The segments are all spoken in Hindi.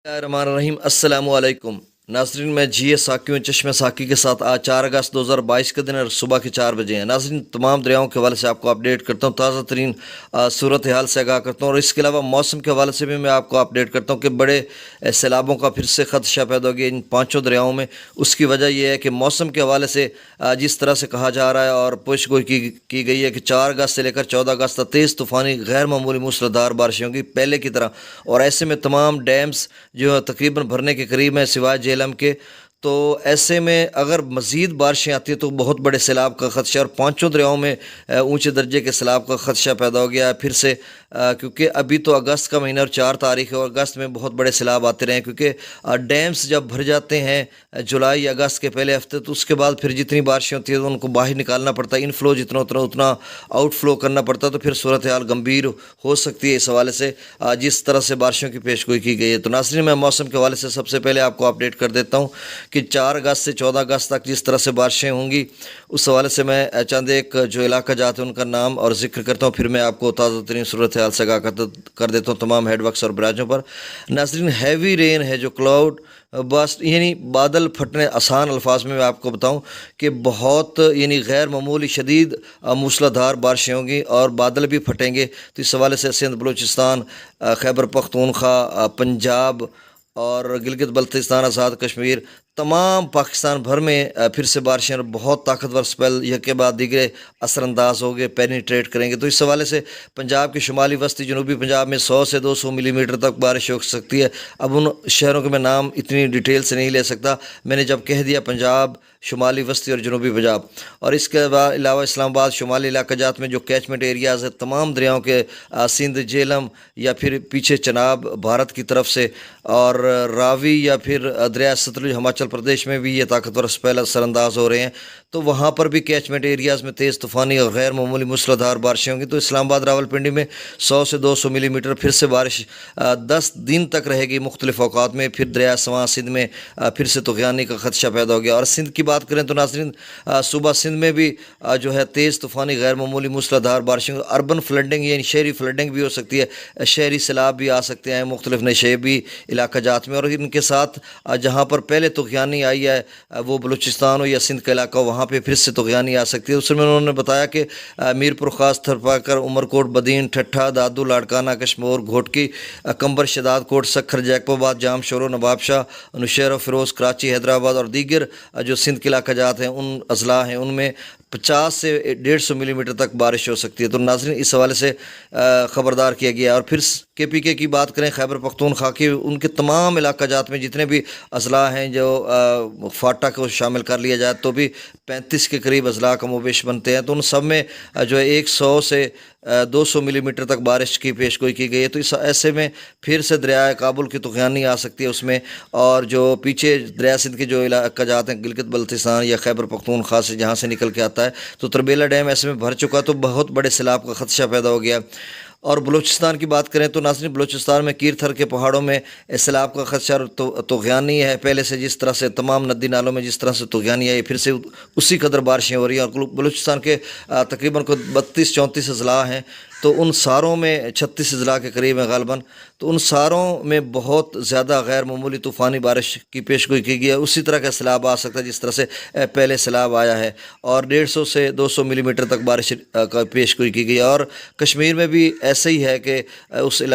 रहीम अस्सलामु अलैकुम नाजरीन, मैं जी ए साकियों चश्मे साकी के साथ आज 4 अगस्त 2022 के दिन और सुबह के 4 बजे हैं। नाजरीन, तमाम दरियाओं के हवाले से आपको अपडेट करता हूँ, ताज़ा तरीन सूरत हाल से आगाह करता हूँ और इसके अलावा मौसम के हवाले से भी मैं आपको अपडेट करता हूँ कि बड़े सैलाबों का फिर से खदशा पैदा हो गया इन पाँचों दरियाओं में। उसकी वजह यह है कि मौसम के हवाले से जिस तरह से कहा जा रहा है और पेशगोई की गई है कि 4 अगस्त से लेकर 14 अगस्त तक तेज़ तूफ़ानी गैर मामूली मूसलाधार बारिशें होंगी पहले की तरह, और ऐसे में तमाम डैम्स जो है तकरीबन भरने के करीब हैं सिवाय जेलम के। तो ऐसे में अगर मज़ीद बारिशें आती हैं तो बहुत बड़े सैलाब का खदशा, और पाँचों दरियाओं में ऊंचे दर्जे के सैलाब का खदशा पैदा हो गया है फिर से, क्योंकि अभी तो अगस्त का महीना और 4 तारीख है और अगस्त में बहुत बड़े सैलाब आते रहे, क्योंकि डैम्स जब भर जाते हैं जुलाई अगस्त के पहले हफ्ते तो उसके बाद फिर जितनी बारिशें होती है तो उनको बाहर निकालना पड़ता है, इनफ्लो जितना उतना उतना आउटफ्लो करना पड़ता है, तो फिर सूरत हाल गंभीर हो सकती है। इस हवाले से जिस तरह से बारिशों की पेशगोई की गई है, तो नाज़रीन मैं मौसम के हवाले से सबसे पहले आपको अपडेट कर देता हूँ कि 4 अगस्त से 14 अगस्त तक जिस तरह से बारिशें होंगी उस हवाले से मैं चंद एक जो इलाका जाते हैं उनका नाम और जिक्र करता हूँ, फिर मैं आपको ताज़ा तरीन सूरत हाल से आगाह कर देता हूँ तमाम हेडवर्क्स और बराजों पर। नाज़रीन, हैवी रेन है जो क्लाउड बस्ट यानी बादल फटने, आसान अल्फाज में मैं आपको बताऊं कि बहुत यानी गैर मामूली शदीद मूसलाधार बारिशें होंगी और बादल भी फटेंगे। तो इस हवाले से सिंध, बलूचिस्तान, खैबर पख्तूनख्वा, पंजाब और गिलगित बल्तिस्तान, आज़ाद कश्मीर, तमाम पाकिस्तान भर में फिर से बारिशें और बहुत ताकतवर स्पेल यह के बाद दीगरे असरअंदाज हो गए, पेनिट्रेट करेंगे। तो इस हवाले से पंजाब की शुमाली वस्ती जनूबी पंजाब में 100 से 200 मिलीमीटर तक बारिश हो सकती है। अब उन शहरों के मैं नाम इतनी डिटेल से नहीं ले सकता, मैंने जब कह दिया पंजाब, शुमाली वस्ती और जनूबी पंजाब, और इसके अलावा इस्लामाबाद शुमाली इलाका जात में जो कैचमेंट एरियाज़ है तमाम दरियाओं के, सिंध, जेलम या फिर पीछे चनाब भारत की तरफ से, और रावी या फिर दरिया सतलुज हिमाचल प्रदेश में भी ये ताकतवर स्पेल असरअंदाज हो रहे हैं, तो वहाँ पर भी कैचमेंट एरियाज़ में तेज़ तूफ़ानी और गैर मामूली मूसलाधार बारिशें होंगी। तो इस्लामाबाद, रावलपिंडी में 100 से 200 मिलीमीटर फिर से बारिश 10 दिन तक रहेगी मुख्तलिफ औकात में। फिर दरिया सवां सिंध में फिर से तुग़यानी का खदशा पैदा हो गया। और सिंध की बात करें तो नाज़रीन, सूबा सिंध में भी जो है तेज़ तूफ़ानी गैर मामूली मूसलाधार बारिशें, अर्बन फ्लडिंग यानी शहरी फ्लडिंग भी हो सकती है, शहरी सैलाब भी आ सकते हैं मुख्तलिफ नशेबी इलाका जात में। और इनके साथ जहाँ पर पहले तुग़यानी आई है वो बलूचिस्तान हो या सिंध का इलाका, वहाँ पे फिर से तुग़यानी आ सकती है। उसमें उन्होंने बताया कि मीरपुर ख़ास, थरपाकर, उमरकोट, बदीन, ठट्ठा, दादू, लाड़काना, कश्मोर, घोटकी, कंबर, शदाद कोट, सखर, जैकोबाद, जाम शोरो, नवाबशाह, नौशहरा, फ़िरोज़, कराची, हैदराबाद और दीगर जो सिंध के इलाका जात हैं उन अजला हैं उनमें 50 से 150 मिलीमीटर तक बारिश हो सकती है। तो नाज़रीन इस हवाले से ख़बरदार किया गया। और फिर KPK की बात करें, खैबर पख्तूनख्वा की, उनके तमाम इलाका जात में जितने भी अजला हैं जो फाटा को शामिल कर लिया जाए तो भी 35 के करीब अजला का मुबेश बनते हैं, तो उन सब में जो है 100 से 200 मिलीमीटर तक बारिश की पेशगोई की गई है। तो इस ऐसे में फिर से दरिया काबुल की तुग़यानी आ सकती है उसमें, और जो पीछे दरिया सिंध के जो इलाका जाते हैं गिलगित बल्तिस्तान या खैबर पख्तूनख्वा से जहाँ से निकल के आता है, तो तरबेला डैम ऐसे में भर चुका, तो बहुत बड़े सैलाब का खदशा पैदा हो गया। और बलूचिस्तान की बात करें तो नाज़रीन, बलूचिस्तान में कीरथर के पहाड़ों में सैलाब का खदशा तुग़यानी है पहले से, जिस तरह से तमाम नदी नालों में जिस तरह से तुग़यानी आई फिर से उसी कदर बारिशें हो रही हैं। और बलूचिस्तान के तकरीबन को 32-34 अजला हैं, तो उन सारों में 36 अजला के करीब है गालबन, तो उन सारों में बहुत ज़्यादा गैर मामूली तूफ़ानी बारिश की पेशगोई की गई है। उसी तरह का सैलाब आ सकता है जिस तरह से पहले सैलाब आया है, और 150 से 200 मिलीमीटर तक बारिश का पेशगोई की गई है। और कश्मीर में भी ऐसे ही है कि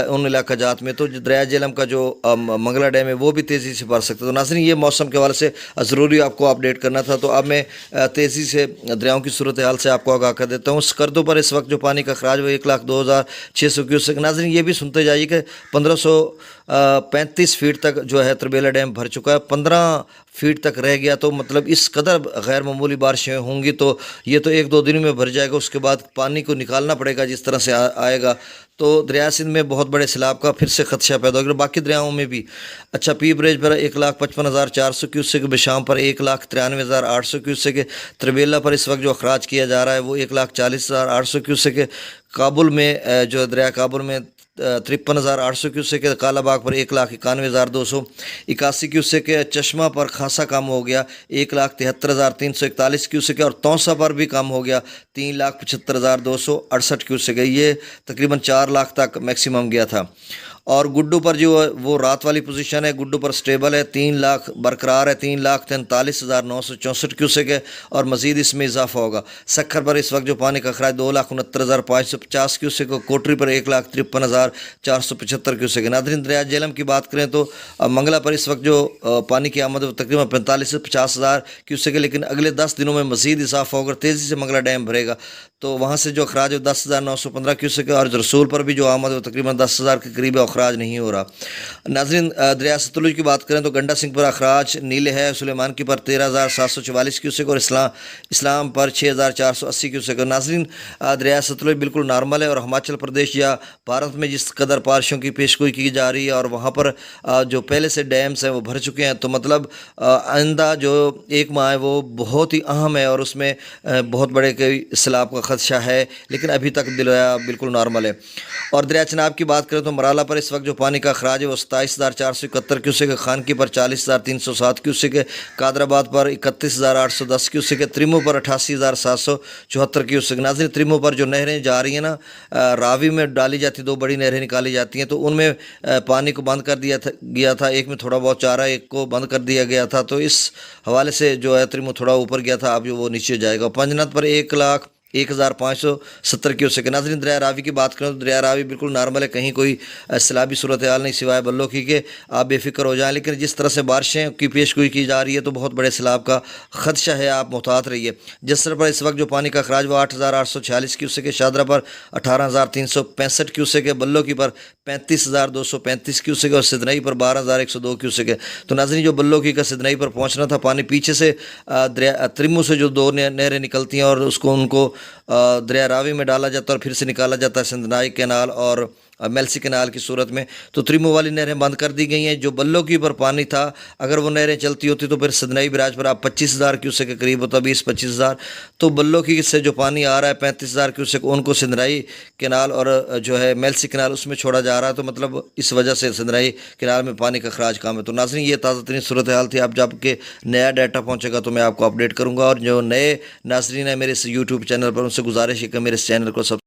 उन इलाका जात में तो दरिया जेलम का जो मंगला डैम है वो भी तेज़ी से भर सकता है। तो नाज़रीन ये मौसम के हवाले से ज़रूरी आपको अपडेट करना था। तो अब मैं तेज़ी से दरियाओं की सूरत हाल से आपको आगाह कर देता हूँ। स्कर्दों पर इस वक्त जो पानी का अखराज वो 1,02,600 क्यूसेक। नाज़रीन ये भी सुनते जाइए कि 1535 फीट तक जो है तरबेला डैम भर चुका है, 15 फीट तक रह गया, तो मतलब इस कदर गैर मामूली बारिशें होंगी तो ये तो 1-2 दिन में भर जाएगा, उसके बाद पानी को निकालना पड़ेगा जिस तरह से आएगा, तो दरिया सिंध में बहुत बड़े सैलाब का फिर से खदशा पैदा होगा। बाकी दरियाओं में भी अच्छा, पी ब्रिज पर 1,55,400 क्यूसेक, बिशाम पर 1,93,800 क्यूसेक, तरबेला पर इस वक्त जो अखराज किया जा रहा है वो 1,40,800 क्यूसेक, काबुल में जो दरिया काबुल में 53,800 क्यूसेक के, कालाबाग पर 1,91,281 क्यूसेक के, चश्मा पर खासा कम हो गया 1,73,341 क्यूसेक है, और तौसा पर भी कम हो गया 3,75,268 क्यूसेक है। ये तकरीबन 4 लाख तक मैक्सिमम गया था। और गुड्डू पर जो है वो रात वाली पोजीशन है, गुड्डू पर स्टेबल है, 3 लाख बरकरार है, 3,43,964 क्यूसेक है और मजीद इसमें इजाफा होगा। सखर पर इस वक्त जो पानी का अखराज 2,69,550 क्यूसेक है, कोटरी पर 1,53,475 क्यूसेक है। नादरीन, दरिया जेहलम की बात करें तो मंगला पर इस वक्त जो पानी की आमद तकरीबन 45 से 50,000 क्यूसेक है, लेकिन अगले 10 दिनों में मजीद इजाफा होगा, तेज़ी से मंगला डैम भरेगा तो वहाँ से जो अखराज है 10,915 क्यूसेक है और रसूल पर भी जो आमद है तकरीबन 10,000 के करीब अखराज नहीं हो रहा। नाज़रीन, दरिया सतलुज की बात करें तो गंडा सिंह पर अखराज नीले है, सुलेमान की पर 13,744 क्यूसेक और इस्लाम पर 6,480 क्यूसेक। नाज़रीन, दरिया सतलुज बिल्कुल नॉर्मल है और हिमाचल प्रदेश या भारत में जिस कदर बारिशों की पेशगोई की जा रही है और वहाँ पर जो पहले से डैम्स हैं वो भर चुके हैं, तो मतलब आइंदा जो एक माह है वो बहुत ही अहम है और उसमें बहुत बड़े कोई सैलाब का खदशा है, लेकिन अभी तक दरिया बिल्कुल नॉर्मल है। और दरिया चनाब की बात करें तो मराला पर इस वक्त जो पानी का अखराज है वो 27,471 क्यूसेक है, खानकी पर 40,307 क्यूसेक है, कादराबाद पर 31,810 क्यूसेक है, त्रिमो पर 88,774 क्यूसेक। नाज़रीन, त्रिमो पर जो नहरें जा रही हैं ना, रावी में डाली जाती 2 बड़ी नहरें निकाली जाती हैं, तो उनमें पानी को बंद कर गया था, एक में थोड़ा बहुत चारा, एक को बंद कर दिया गया था, तो इस हवाले से जो है त्रिमो थोड़ा ऊपर गया था, अब वो नीचे जाएगा। पंजनाथ पर 1,01,570 क्यूसेक। नाज़रीन, दरिया रावी की बात करें तो दरिया रावी बिल्कुल नॉर्मल है, कहीं कोई सैलाबी सूरत हाल नहीं सिवाय बल्लो की के आप बेफिक्र हो जाएं, लेकिन जिस तरह से बारिशें की पेशगोई की जा रही है तो बहुत बड़े सैलाब का खदशा है, आप मुहतात रहिए। जसर पर इस वक्त जो पानी का अखराज वो 8,846 क्यूसेक है, शादरा पर 18,365 क्यूसेक है, बल्लो की पर 35,235 क्यूसेक है और सिदनई पर 12,102 क्यूसेक है। तो नाज़रीन, जो बल्लो की का सिदनई पर पहुँचना था पानी पीछे से दरिया त्रिमू से जो 2 नहरें निकलती हैं और उनको दरिया रावी में डाला जाता है और फिर से निकाला जाता है सिंधनाई कैनाल और मेल्सी कैनाल की सूरत में, तो त्रिमो वाली नहरें बंद कर दी गई हैं। जो बल्लो की पर पानी था, अगर वो नहरें चलती होती तो फिर सिदनई बराज पर आप 25,000 क्यूसेक के करीब होता, 20-25,000। तो बल्लो की से जो पानी आ रहा है 35,000 क्यूसेक, उनको सिंधनाई कैनाल और जो है मेल्सी कैनाल उसमें छोड़ा जा रहा है, तो मतलब इस वजह से सिंधनाई कैनाल में पानी का अखराज कम है। तो नाज़रीन, ये ताज़ा तरीन सूरत हाल थी। अब जब के नया डाटा पहुँचेगा तो मैं आपको अपडेट करूँगा। और जो नए नाज़रीन है मेरे इस यूट्यूब चैनल पर, उनसे गुजारिश है कि मेरे इस चैनल को